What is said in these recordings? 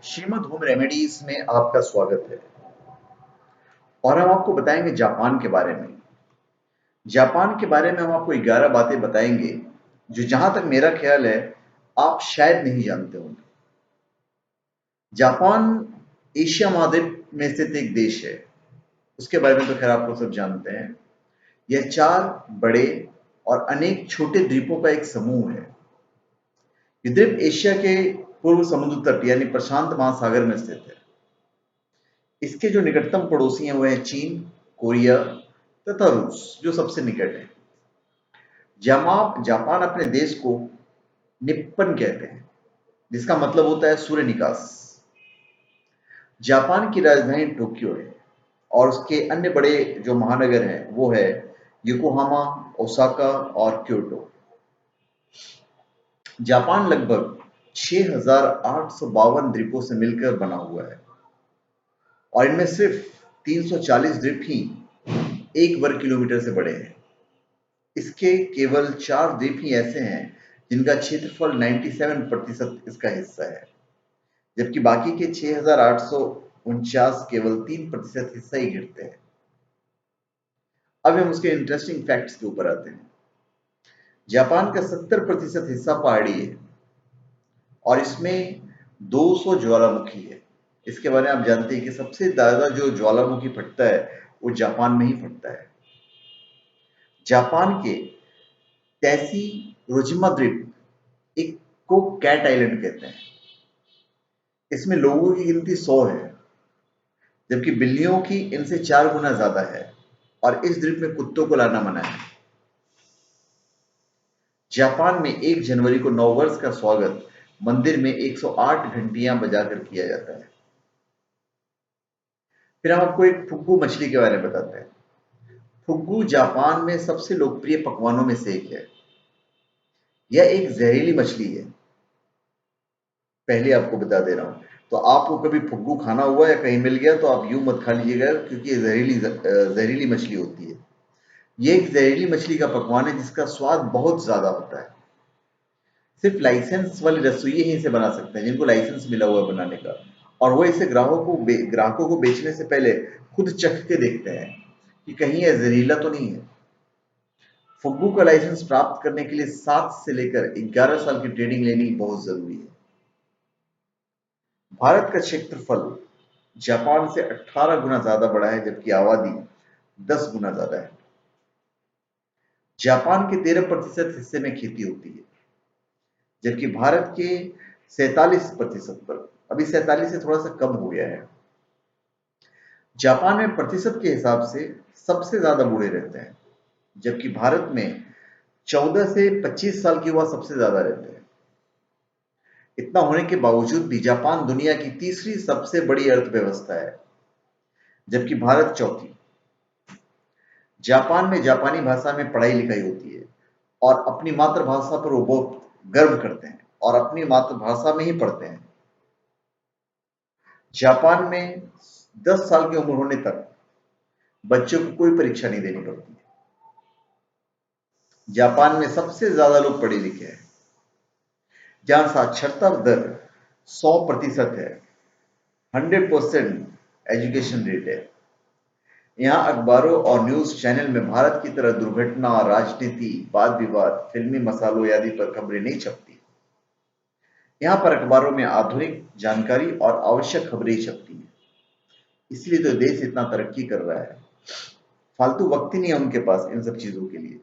Shrimad home remedies में आपका स्वागत है और हम आपको बताएंगे जापान के बारे में। जापान के बारे में हम आपको 11 बातें बताएंगे जो जहां तक मेरा ख्याल है आप शायद नहीं जानते होंगे। जापान एशिया महाद्वीप में स्थित एक देश है। उसके बारे में तो खैर आपको सब जानते हैं। यह 4 बड़े और अनेक छोटे द्वीपों का एक समूह है। ये द्वीप एशिया के पूर्व समुद्र तट यानी प्रशांत महासागर में स्थित है। इसके जो निकटतम पड़ोसी हैं वो हैं चीन, कोरिया तथा रूस जो सबसे निकट है। जापान अपने देश को निप्पन कहते हैं जिसका मतलब होता है सूर्य निकास। जापान की राजधानी टोक्यो है और उसके अन्य बड़े जो महानगर हैं वो है योकोहामा, ओसाका और क्योटो। जापान लगभग 6,852 द्वीपों से मिलकर बना हुआ है और इनमें सिर्फ 340 द्वीप ही 1 वर्ग किलोमीटर से बड़े हैं। इसके केवल 4 द्वीप ही ऐसे हैं जिनका क्षेत्रफल 97% इसका हिस्सा है, जबकि बाकी के 6,849 केवल 3% हिस्सा ही घिरते हैं। अब हम उसके इंटरेस्टिंग फैक्ट्स के ऊपर आते हैं। जापान का 70% हिस्सा पहाड़ी है और इसमें 200 ज्वालामुखी है। इसके बारे में आप जानते हैं कि सबसे ज्यादा जो ज्वालामुखी फटता है वो जापान में ही फटता है। जापान के तैसी रोजिमा द्वीप एक को कैट आइलैंड कहते हैं। इसमें लोगों की गिनती 100 है, जबकि बिल्लियों की इनसे 4 गुना ज्यादा है और इस द्वीप में कुत्तों को लाना मना है। जापान में 1 जनवरी को नववर्ष का स्वागत मंदिर में 108 घंटियां बजाकर किया जाता है। फिर हम आपको एक फुग्गू मछली के बारे में बताते हैं। फुग्गू जापान में सबसे लोकप्रिय पकवानों में से एक है। यह एक जहरीली मछली है, पहले आपको बता दे रहा हूं। तो आपको कभी फुग्गू खाना हुआ या कहीं मिल गया तो आप यूं मत खा लीजिएगा, क्योंकि ये जहरीली मछली होती है। ये एक जहरीली मछली का पकवान है जिसका स्वाद बहुत ज्यादा होता है। सिर्फ लाइसेंस वाले रसोइये ही इसे बना सकते हैं, जिनको लाइसेंस मिला हुआ है बनाने का, और वो इसे ग्राहकों को बेचने से पहले खुद चख के देखते हैं कि कहीं यह जहरीला तो नहीं है। फुग्गू का लाइसेंस प्राप्त करने के लिए 7 से लेकर 11 साल की ट्रेनिंग लेनी बहुत जरूरी है। भारत का क्षेत्रफल जापान से 18 गुना ज्यादा बड़ा है, जबकि आबादी 10 गुना ज्यादा है। जापान के 13% हिस्से में खेती होती है, जबकि भारत के 47% पर, अभी 47 से थोड़ा सा कम हो गया है। जापान में प्रतिशत के हिसाब से सबसे ज्यादा बूढ़े रहते हैं, जबकि भारत में 14 से 25 साल की युवा सबसे ज्यादा रहते हैं। इतना होने के बावजूद भी जापान दुनिया की तीसरी सबसे बड़ी अर्थव्यवस्था है, जबकि भारत चौथी। जापान में जापानी भाषा में पढ़ाई लिखाई होती है और अपनी मातृभाषा पर वो बहुत गर्व करते हैं और अपनी मातृभाषा में ही पढ़ते हैं। जापान में 10 साल की उम्र होने तक बच्चों को कोई परीक्षा नहीं देनी पड़ती। जापान में सबसे ज्यादा लोग पढ़े लिखे हैं, जहां साक्षरता दर 100% है, 100% एजुकेशन रेट है। यहाँ अखबारों और न्यूज चैनल में भारत की तरह दुर्घटना, राजनीति, वाद विवाद, फिल्मी मसालों आदि पर खबरें नहीं छपती। यहाँ पर अखबारों में आधुनिक जानकारी और आवश्यक खबरें ही छपती हैं। इसलिए तो देश इतना तरक्की कर रहा है। फालतू वक्त ही नहीं है उनके पास इन सब चीजों के लिए।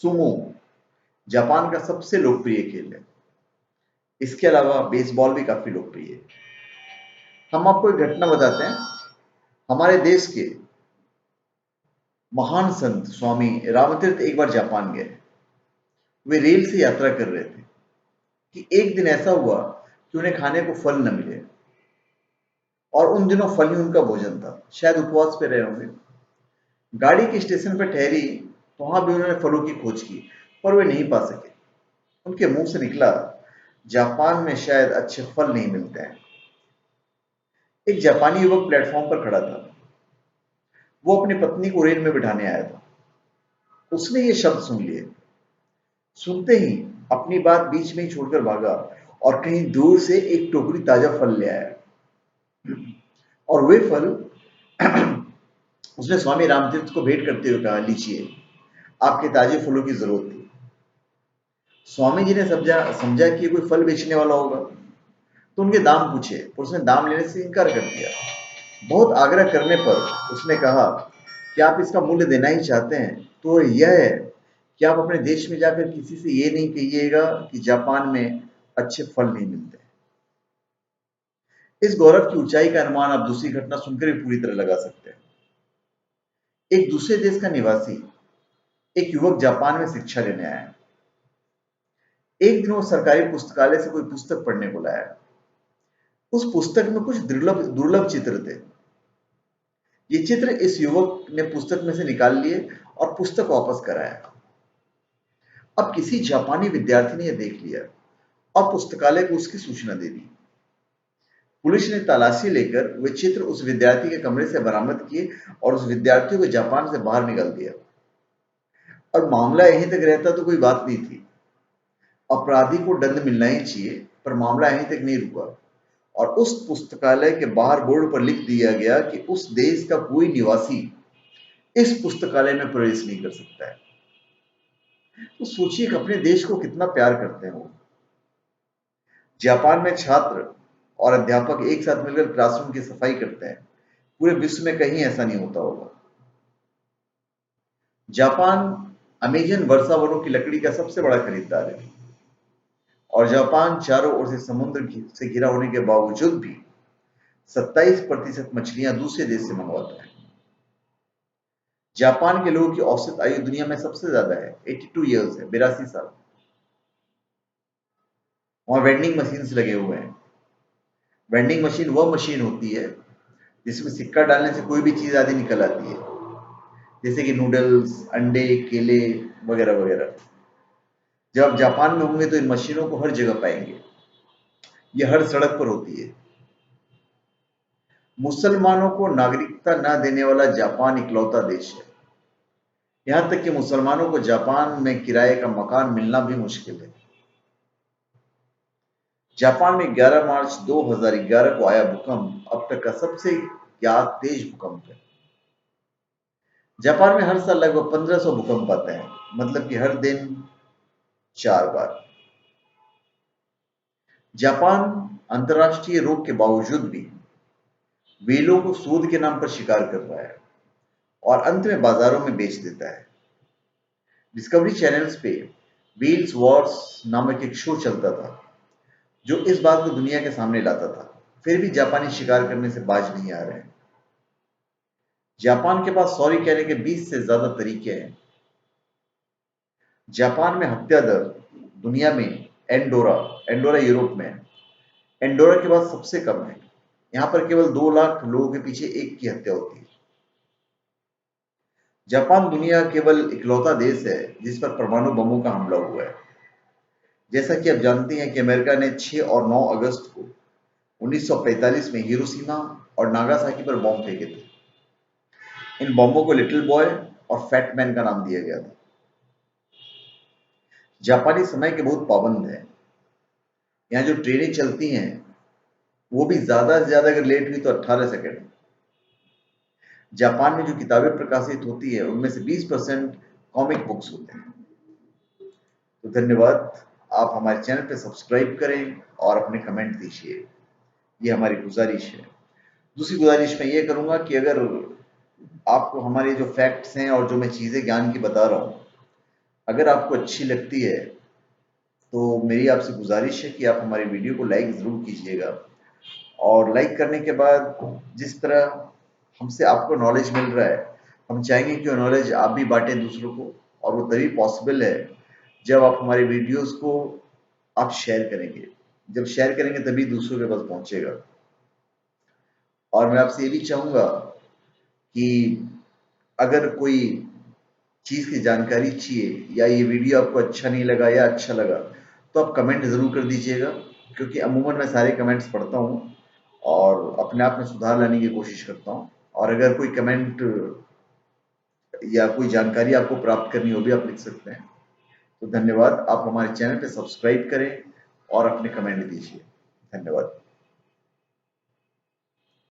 सुमो जापान का सबसे लोकप्रिय खेल है। इसके अलावा बेसबॉल भी काफी लोकप्रिय है। हम आपको एक घटना बताते हैं। हमारे देश के महान संत स्वामी रामतीर्थ एक बार जापान गए। वे रेल से यात्रा कर रहे थे कि एक दिन ऐसा हुआ कि उन्हें खाने को फल न मिले, और उन दिनों फल ही उनका भोजन था। शायद उपवास पे रहे होंगे। गाड़ी के स्टेशन पर ठहरी तो वहां भी उन्होंने फलों की खोज की, पर वे नहीं पा सके। उनके मुंह से निकला, जापान में शायद अच्छे फल नहीं मिलते हैं। एक जापानी युवक प्लेटफॉर्म पर खड़ा था। वो अपनी पत्नी को रेल में बिठाने आया था। उसने ये शब्द सुन लिए। सुनते ही अपनी बात बीच में ही छोड़कर भागा और कहीं दूर से एक टोकरी ताजा फल ले आया, और वे फल उसने स्वामी रामतीर्थ को भेंट करते हुए कहा, लीजिए, आपके ताजे फलों की जरूरत थी। स्वामी जी ने समझा समझा कि कोई फल बेचने वाला होगा, तो उनके दाम पूछे, पर उसने दाम लेने से इनकार कर दिया। बहुत आग्रह करने पर उसने कहा कि आप इसका मूल्य देना ही चाहते हैं तो यह है कि आप अपने देश में जाकर किसी से ये नहीं कहिएगा कि जापान में अच्छे फल नहीं मिलते। इस गौरव की ऊंचाई का अनुमान आप दूसरी घटना सुनकर भी पूरी तरह लगा सकते हैं। एक दूसरे देश का निवासी एक युवक जापान में शिक्षा लेने आया। एक दिन वो सरकारी पुस्तकालय से कोई पुस्तक पढ़ने को लाया। उस पुस्तक में कुछ दुर्लभ दुर्लभ चित्र थे। ये चित्र इस युवक ने पुस्तक में से निकाल लिए और पुस्तक वापस कराया। अब किसी जापानी विद्यार्थी ने यह देख लिया और पुस्तकालय को उसकी सूचना दे दी। पुलिस ने तलाशी लेकर वे चित्र उस विद्यार्थी के कमरे से बरामद किए और उस विद्यार्थी को जापान से बाहर निकाल दिया। और मामला यहीं तक रहता तो कोई बात नहीं थी, अपराधी को दंड मिलना ही चाहिए, पर मामला यहीं तक नहीं रुका और उस पुस्तकालय के बाहर बोर्ड पर लिख दिया गया कि उस देश का कोई निवासी इस पुस्तकालय में प्रवेश नहीं कर सकता है। तो सोचिए कि अपने देश को कितना प्यार करते हैं वो। जापान में छात्र और अध्यापक एक साथ मिलकर क्लासरूम की सफाई करते हैं। पूरे विश्व में कहीं ऐसा नहीं होता होगा। जापान अमेजन वर्षा वनों की लकड़ी का सबसे बड़ा खरीदार है और जापान चारों ओर से समुद्र से घिरा होने के बावजूद भी 27% मछलियां दूसरे देश से मंगवाता है। जापान के लोगों की औसत आयु दुनिया में सबसे ज्यादा है, 82 ईयर्स है, 82 साल। वहां वेंडिंग मशीन लगे हुए हैं। वेंडिंग मशीन वह मशीन होती है जिसमें सिक्का डालने से कोई भी चीज आदि निकल आती है, जैसे कि नूडल्स, अंडे, केले वगैरह वगैरह। जब आप जापान में होंगे तो इन मशीनों को हर जगह पाएंगे। ये हर सड़क पर होती है। मुसलमानों को नागरिकता न देने वाला जापान इकलौता देश है। यहां तक कि मुसलमानों को जापान में किराए का मकान मिलना भी मुश्किल है। जापान में 11 मार्च 2011 को आया भूकंप अब तक का सबसे ज्ञात तेज भूकंप है। जापान में हर साल लगभग 1500 भूकंप आते हैं, मतलब कि हर दिन 4 बार। जापान अंतर्राष्ट्रीय रोक के बावजूद भी व्हेलों को सूद के नाम पर शिकार कर रहा है और अंत में बाजारों में बेच देता है। डिस्कवरी चैनल्स पे व्हेल्स वॉर्स नामक एक शो चलता था जो इस बात को दुनिया के सामने लाता था। फिर भी जापानी शिकार करने से बाज नहीं आ रहे हैं। जापान के पास सॉरी कहने के 20 से ज्यादा तरीके हैं। जापान में हत्या दर दुनिया में एंडोरा एंडोरा यूरोप में है। एंडोरा के बाद सबसे कम है। यहाँ पर केवल 2 लाख लोगों के पीछे एक की हत्या होती है। जापान दुनिया केवल इकलौता देश है जिस पर परमाणु बमों का हमला हुआ है। जैसा कि आप जानते हैं कि अमेरिका ने 6 और 9 अगस्त को 1945 में हिरोशिमा और नागासाकी पर बॉम्ब फेंके थे। इन बॉम्बों को लिटिल बॉय और फैट मैन का नाम दिया गया था। जापानी समय के बहुत पाबंद हैं। यहाँ जो ट्रेनें चलती हैं वो भी ज्यादा से ज्यादा अगर लेट हुई तो 18 सेकंड। जापान में जो किताबें प्रकाशित होती है उनमें से 20% कॉमिक बुक्स होते हैं। तो धन्यवाद। आप हमारे चैनल पे सब्सक्राइब करें और अपने कमेंट दीजिए, ये हमारी गुजारिश है। दूसरी गुजारिश मैं ये करूंगा कि अगर आपको हमारे जो फैक्ट्स हैं और जो मैं चीज़ें ज्ञान की बता रहा हूँ अगर आपको अच्छी लगती है तो मेरी आपसे गुजारिश है कि आप हमारी वीडियो को लाइक ज़रूर कीजिएगा। और लाइक करने के बाद जिस तरह हमसे आपको नॉलेज मिल रहा है, हम चाहेंगे कि वो नॉलेज आप भी बांटें दूसरों को, और वो तभी पॉसिबल है जब आप हमारे वीडियोस को आप शेयर करेंगे। जब शेयर करेंगे तभी दूसरों के पास पहुंचेगा। और मैं आपसे ये भी चाहूँगा कि अगर कोई चीज़ की जानकारी चाहिए या ये वीडियो आपको अच्छा नहीं लगा या अच्छा लगा तो आप कमेंट ज़रूर कर दीजिएगा, क्योंकि अमूमन मैं सारे कमेंट्स पढ़ता हूँ और अपने आप में सुधार लाने की कोशिश करता हूँ। और अगर कोई कमेंट या कोई जानकारी आपको प्राप्त करनी हो भी आप लिख सकते हैं। तो धन्यवाद। आप हमारे चैनल पे सब्सक्राइब करें और अपने कमेंट दीजिए। धन्यवाद।